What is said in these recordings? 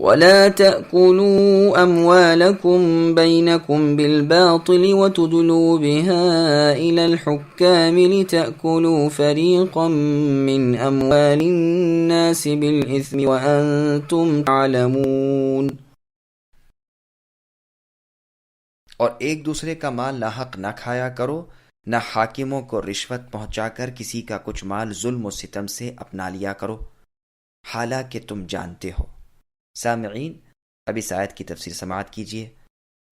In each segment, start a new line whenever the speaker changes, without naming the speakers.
ولا تأكلوا أموالكم بينكم بالباطل وتدلوا بها إلى الحكام لتأكلوا فريقا من أموال الناس بالإثم وأنتم تعلمون۔
اور ایک دوسرے کا مال ناحق نہ کھایا کرو، نہ حاکموں کو رشوت پہنچا کر کسی کا کچھ مال ظلم و ستم سے اپنا لیا کرو، حالانکہ تم جانتے ہو۔ سامعین، اب اس آیت کی تفسیر سماعت کیجیے۔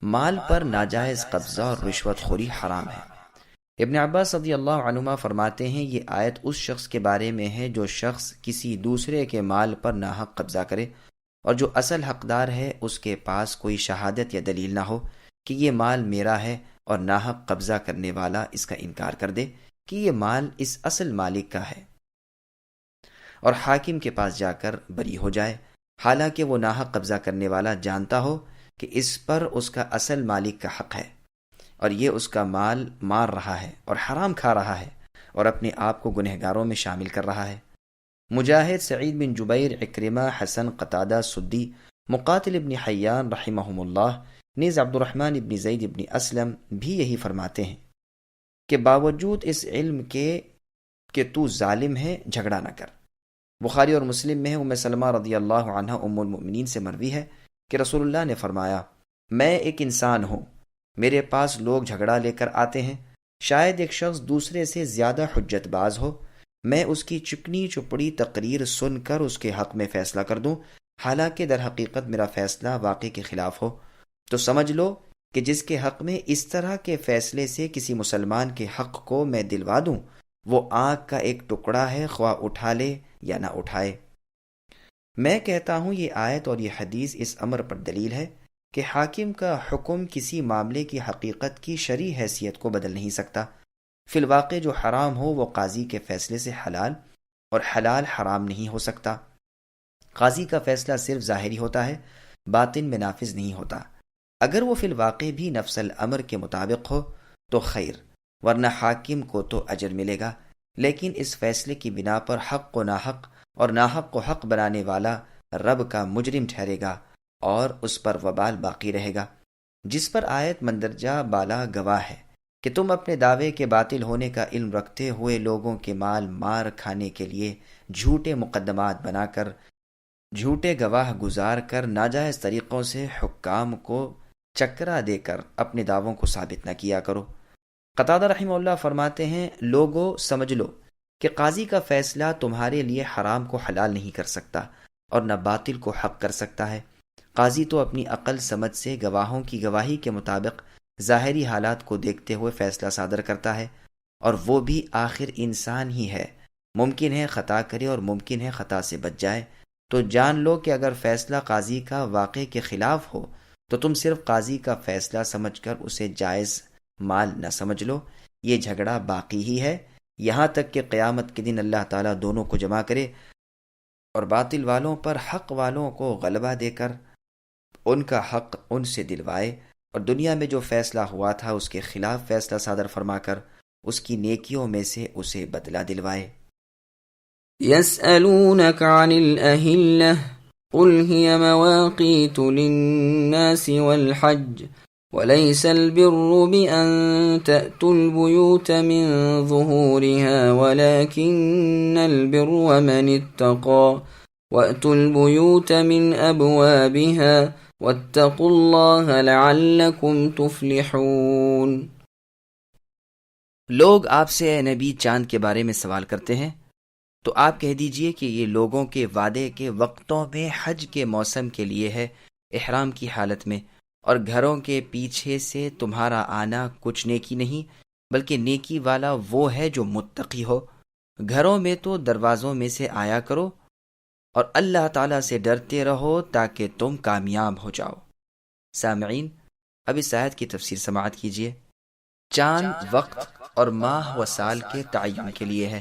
مال پر ناجائز قبضہ اور رشوت خوری حرام ہے۔ ابن عباس رضی اللہ عنہما فرماتے ہیں یہ آیت اس شخص کے بارے میں ہے جو شخص کسی دوسرے کے مال پر ناحق قبضہ کرے اور جو اصل حقدار ہے اس کے پاس کوئی شہادت یا دلیل نہ ہو کہ یہ مال میرا ہے، اور ناحق قبضہ کرنے والا اس کا انکار کر دے کہ یہ مال اس اصل مالک کا ہے اور حاکم کے پاس جا کر بری ہو جائے، حالانکہ وہ ناحق قبضہ کرنے والا جانتا ہو کہ اس پر اس کا اصل مالک کا حق ہے اور یہ اس کا مال مار رہا ہے اور حرام کھا رہا ہے اور اپنے آپ کو گنہگاروں میں شامل کر رہا ہے۔ مجاہد، سعید بن جبیر، اکرمہ، حسن، قتادہ، سدی، مقاتل ابن حیان رحمہم اللہ، نیز عبد الرحمن ابن زید ابن اسلم بھی یہی فرماتے ہیں کہ باوجود اس علم کے کہ تو ظالم ہے جھگڑا نہ کر۔ بخاری اور مسلم میں ہے، ام سلمہ رضی اللہ عنہ ام المؤمنین سے مروی ہے کہ رسول اللہ نے فرمایا، میں ایک انسان ہوں، میرے پاس لوگ جھگڑا لے کر آتے ہیں، شاید ایک شخص دوسرے سے زیادہ حجت باز ہو، میں اس کی چکنی چپڑی تقریر سن کر اس کے حق میں فیصلہ کر دوں، حالانکہ در حقیقت میرا فیصلہ واقع کے خلاف ہو، تو سمجھ لو کہ جس کے حق میں اس طرح کے فیصلے سے کسی مسلمان کے حق کو میں دلوا دوں، وہ آنکھ کا ایک ٹکڑا ہے، خواہ اٹھا لے یا نہ اٹھائے۔ میں کہتا ہوں یہ آیت اور یہ حدیث اس امر پر دلیل ہے کہ حاکم کا حکم کسی معاملے کی حقیقت کی شرعی حیثیت کو بدل نہیں سکتا۔ فی الواقع جو حرام ہو وہ قاضی کے فیصلے سے حلال اور حلال حرام نہیں ہو سکتا۔ قاضی کا فیصلہ صرف ظاہری ہوتا ہے، باطن میں نافذ نہیں ہوتا۔ اگر وہ فی الواقع بھی نفس الامر کے مطابق ہو تو خیر، ورنہ حاکم کو تو اجر ملے گا، لیکن اس فیصلے کی بنا پر حق کو ناحق اور ناحق کو حق بنانے والا رب کا مجرم ٹھہرے گا اور اس پر وبال باقی رہے گا، جس پر آیت مندرجہ بالا گواہ ہے کہ تم اپنے دعوے کے باطل ہونے کا علم رکھتے ہوئے لوگوں کے مال مار کھانے کے لیے جھوٹے مقدمات بنا کر، جھوٹے گواہ گزار کر، ناجائز طریقوں سے حکام کو چکرا دے کر اپنے دعووں کو ثابت نہ کیا کرو۔ قتادہ رحمہ اللہ فرماتے ہیں، لوگو سمجھ لو کہ قاضی کا فیصلہ تمہارے لیے حرام کو حلال نہیں کر سکتا اور نہ باطل کو حق کر سکتا ہے۔ قاضی تو اپنی عقل سمجھ سے گواہوں کی گواہی کے مطابق ظاہری حالات کو دیکھتے ہوئے فیصلہ صادر کرتا ہے، اور وہ بھی آخر انسان ہی ہے، ممکن ہے خطا کرے اور ممکن ہے خطا سے بچ جائے۔ تو جان لو کہ اگر فیصلہ قاضی کا واقع کے خلاف ہو تو تم صرف قاضی کا فیصلہ سمجھ کر اسے جائز مال نہ سمجھ لو، یہ جھگڑا باقی ہی ہے یہاں تک کہ قیامت کے دن اللہ تعالیٰ دونوں کو جمع کرے اور باطل والوں پر حق والوں کو غلبہ دے کر ان کا حق ان سے دلوائے، اور دنیا میں جو فیصلہ ہوا تھا اس کے خلاف فیصلہ صادر فرما کر اس کی نیکیوں میں سے اسے بدلہ دلوائے۔
يسألونك عن الأهلة قل هي مواقيت للناس والحج وليس البر بأن تأتوا البيوت من ظهورها ولكن البر من اتقى وأتوا البيوت من أبوابها واتقوا الله لعلكم تفلحون۔
لوگ آپ سے اے نبی چاند کے بارے میں سوال کرتے ہیں، تو آپ کہہ دیجئے کہ یہ لوگوں کے وعدے کے وقتوں میں حج کے موسم کے لیے ہے، احرام کی حالت میں، اور گھروں کے پیچھے سے تمہارا آنا کچھ نیکی نہیں بلکہ نیکی والا وہ ہے جو متقی ہو۔ گھروں میں تو دروازوں میں سے آیا کرو اور اللہ تعالیٰ سے ڈرتے رہو تاکہ تم کامیاب ہو جاؤ۔ سامعین، اب اس آیت کی تفسیر سماعت کیجیے۔ چاند وقت اور ماہ و سال کے تعین کے لیے ہے۔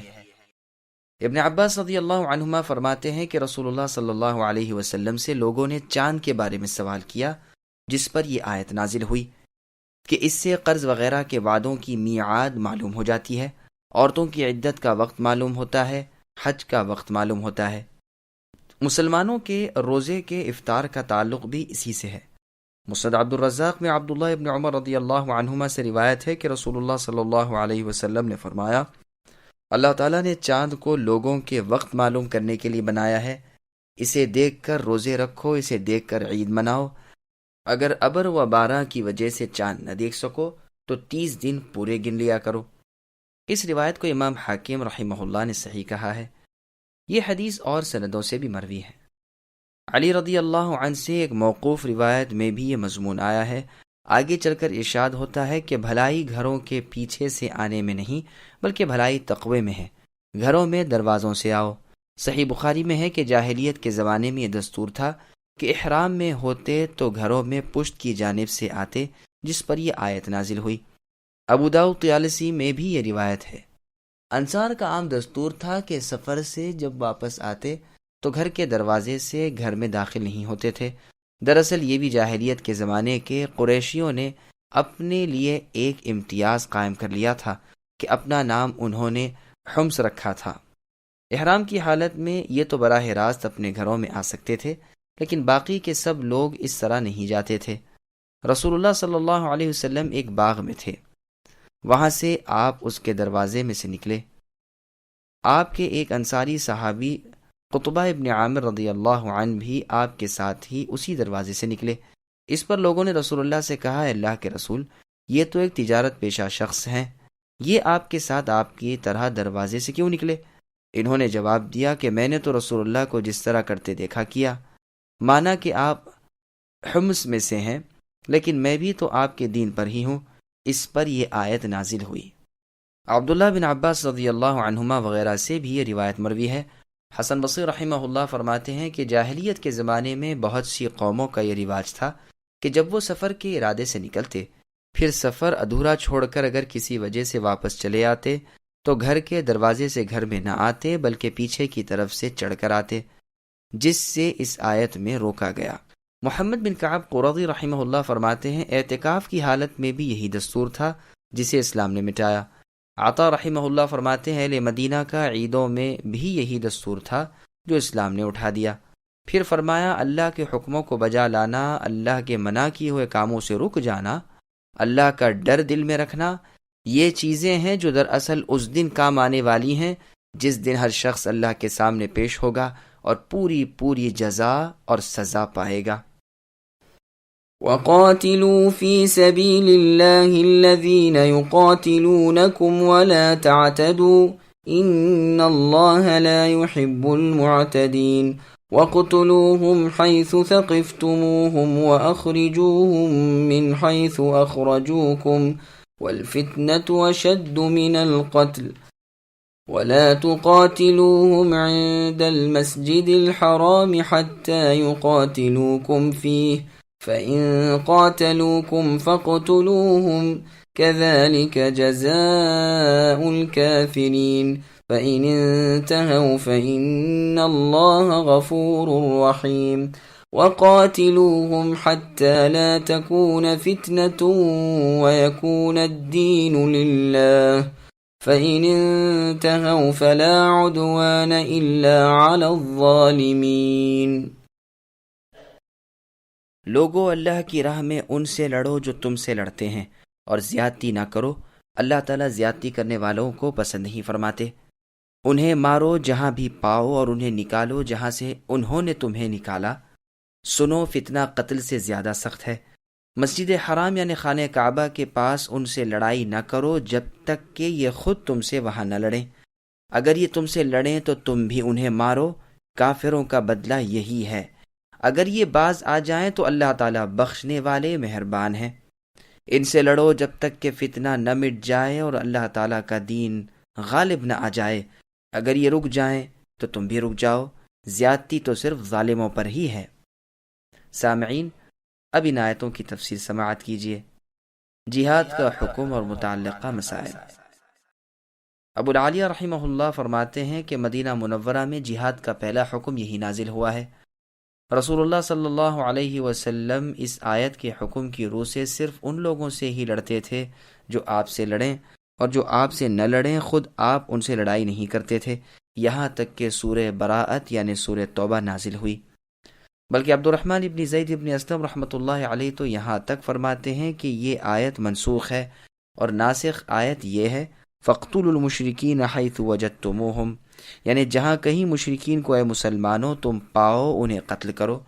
ابن عباس رضی اللہ عنہما فرماتے ہیں کہ رسول اللہ صلی اللہ علیہ وسلم سے لوگوں نے چاند کے بارے میں سوال کیا، جس پر یہ آیت نازل ہوئی کہ اس سے قرض وغیرہ کے وعدوں کی میعاد معلوم ہو جاتی ہے، عورتوں کی عدت کا وقت معلوم ہوتا ہے، حج کا وقت معلوم ہوتا ہے۔ مسلمانوں کے روزے کے افطار کا تعلق بھی اسی سے ہے۔ مسند عبد الرزاق میں عبداللہ ابن عمر رضی اللہ عنہما سے روایت ہے کہ رسول اللہ صلی اللہ علیہ وسلم نے فرمایا، اللہ تعالیٰ نے چاند کو لوگوں کے وقت معلوم کرنے کے لیے بنایا ہے، اسے دیکھ کر روزے رکھو، اسے دیکھ کر عید مناؤ۔ اگر ابر و بارہ کی وجہ سے چاند نہ دیکھ سکو تو 30 دن پورے گن لیا کرو۔ اس روایت کو امام حاکم رحمہ اللہ نے صحیح کہا ہے۔ یہ حدیث اور سندوں سے بھی مروی ہے۔ علی رضی اللہ عنہ سے ایک موقوف روایت میں بھی یہ مضمون آیا ہے۔ آگے چل کر ارشاد ہوتا ہے کہ بھلائی گھروں کے پیچھے سے آنے میں نہیں بلکہ بھلائی تقوی میں ہے، گھروں میں دروازوں سے آؤ۔ صحیح بخاری میں ہے کہ جاہلیت کے زمانے میں یہ دستور تھا کہ احرام میں ہوتے تو گھروں میں پشت کی جانب سے آتے، جس پر یہ آیت نازل ہوئی۔ ابو داؤد طیالسی میں بھی یہ روایت ہے۔ انصار کا عام دستور تھا کہ سفر سے جب واپس آتے تو گھر کے دروازے سے گھر میں داخل نہیں ہوتے تھے۔ دراصل یہ بھی جاہلیت کے زمانے کے قریشیوں نے اپنے لیے ایک امتیاز قائم کر لیا تھا کہ اپنا نام انہوں نے حمص رکھا تھا۔ احرام کی حالت میں یہ تو براہ راست اپنے گھروں میں آ سکتے تھے، لیکن باقی کے سب لوگ اس طرح نہیں جاتے تھے۔ رسول اللہ صلی اللہ علیہ وسلم ایک باغ میں تھے، وہاں سے آپ اس کے دروازے میں سے نکلے۔ آپ کے ایک انصاری صحابی قطبہ ابن عامر رضی اللہ عنہ بھی آپ کے ساتھ ہی اسی دروازے سے نکلے۔ اس پر لوگوں نے رسول اللہ سے کہا، اے اللہ کے رسول، یہ تو ایک تجارت پیشہ شخص ہیں، یہ آپ کے ساتھ آپ کی طرح دروازے سے کیوں نکلے؟ انہوں نے جواب دیا کہ میں نے تو رسول اللہ کو جس طرح کرتے دیکھا کیا، مانا کہ آپ حمص میں سے ہیں، لیکن میں بھی تو آپ کے دین پر ہی ہوں۔ اس پر یہ آیت نازل ہوئی۔ عبداللہ بن عباس رضی اللہ عنہما وغیرہ سے بھی یہ روایت مروی ہے۔ حسن بصری رحمہ اللہ فرماتے ہیں کہ جاہلیت کے زمانے میں بہت سی قوموں کا یہ رواج تھا کہ جب وہ سفر کے ارادے سے نکلتے، پھر سفر ادھورا چھوڑ کر اگر کسی وجہ سے واپس چلے آتے تو گھر کے دروازے سے گھر میں نہ آتے بلکہ پیچھے کی طرف سے چڑھ کر آتے، جس سے اس آیت میں روکا گیا۔ محمد بن کعب قرظی رحمہ اللہ فرماتے ہیں، اعتکاف کی حالت میں بھی یہی دستور تھا جسے اسلام نے مٹایا۔ عطا رحمہ اللہ فرماتے ہیں، اہل مدینہ کا عیدوں میں بھی یہی دستور تھا جو اسلام نے اٹھا دیا۔ پھر فرمایا، اللہ کے حکموں کو بجا لانا، اللہ کے منع کیے ہوئے کاموں سے رک جانا، اللہ کا ڈر دل میں رکھنا، یہ چیزیں ہیں جو دراصل اس دن کام آنے والی ہیں جس دن ہر شخص اللہ کے سامنے پیش ہوگا اور پوری جزا اور سزا پائے گا۔
وَقَاتِلُوا فِي سَبِيلِ اللَّهِ الَّذِينَ يُقَاتِلُونَكُمْ وَلَا تَعْتَدُوا إِنَّ اللَّهَ لَا يُحِبُّ الْمُعْتَدِينَ وَاقْتُلُوهُمْ حَيْثُ ثَقِفْتُمُوهُمْ وَأَخْرِجُوهُمْ مِنْ حَيْثُ أَخْرَجُوكُمْ وَالْفِتْنَةُ أَشَدُّ مِنَ الْقَتْلِ وَلَا تُقَاتِلُوهُمْ عِندَ الْمَسْجِدِ الْحَرَامِ حَتَّى يُقَاتِلُوكُمْ فِيهِ فَإِن قَاتَلُوكُمْ فَاقْتُلُوهُمْ كَذَلِكَ جَزَاءُ الْكَافِرِينَ فَإِنِ انْتَهَوْا فَإِنَّ اللَّهَ غَفُورٌ رَحِيمٌ وَقَاتِلُوهُمْ حَتَّى لَا تَكُونَ فِتْنَةٌ وَيَكُونَ الدِّينُ لِلَّهِ فَإِنِ انْتَهَوْا فَلَا عُدْوَانَ إِلَّا عَلَى الظَّالِمِينَ۔
لوگو، اللہ کی راہ میں ان سے لڑو جو تم سے لڑتے ہیں، اور زیادتی نہ کرو، اللہ تعالیٰ زیادتی کرنے والوں کو پسند نہیں فرماتے۔ انہیں مارو جہاں بھی پاؤ اور انہیں نکالو جہاں سے انہوں نے تمہیں نکالا۔ سنو، فتنہ قتل سے زیادہ سخت ہے۔ مسجد حرام یعنی خانہ کعبہ کے پاس ان سے لڑائی نہ کرو جب تک کہ یہ خود تم سے وہاں نہ لڑیں۔ اگر یہ تم سے لڑیں تو تم بھی انہیں مارو، کافروں کا بدلہ یہی ہے۔ اگر یہ باز آ جائیں تو اللہ تعالیٰ بخشنے والے مہربان ہیں۔ ان سے لڑو جب تک کہ فتنہ نہ مٹ جائے اور اللہ تعالیٰ کا دین غالب نہ آ جائے۔ اگر یہ رک جائیں تو تم بھی رک جاؤ، زیادتی تو صرف ظالموں پر ہی ہے۔ سامعین، اب ان آیتوں کی تفسیر سماعت کیجیے۔ جہاد کا حکم اور متعلقہ مسائل۔ ابو العالیہ رحمہ اللہ فرماتے ہیں کہ مدینہ منورہ میں جہاد کا پہلا حکم یہی نازل ہوا ہے۔ رسول اللہ صلی اللہ علیہ وسلم اس آیت کے حکم کی روح سے صرف ان لوگوں سے ہی لڑتے تھے جو آپ سے لڑیں، اور جو آپ سے نہ لڑیں خود آپ ان سے لڑائی نہیں کرتے تھے۔ یہاں تک کہ سورہ براءت یعنی سورہ توبہ نازل ہوئی۔ بلکہ عبد الرحمن ابن زید ابن اسلم رحمۃ اللہ علیہ تو یہاں تک فرماتے ہیں کہ یہ آیت منسوخ ہے، اور ناسخ آیت یہ ہے فَاقْتُلُوا الْمُشْرِكِينَ حَيْثُ وَجَدتُّمُوهُمْ، یعنی جہاں کہیں مشرکین کو اے مسلمانوں تم پاؤ انہیں قتل کرو۔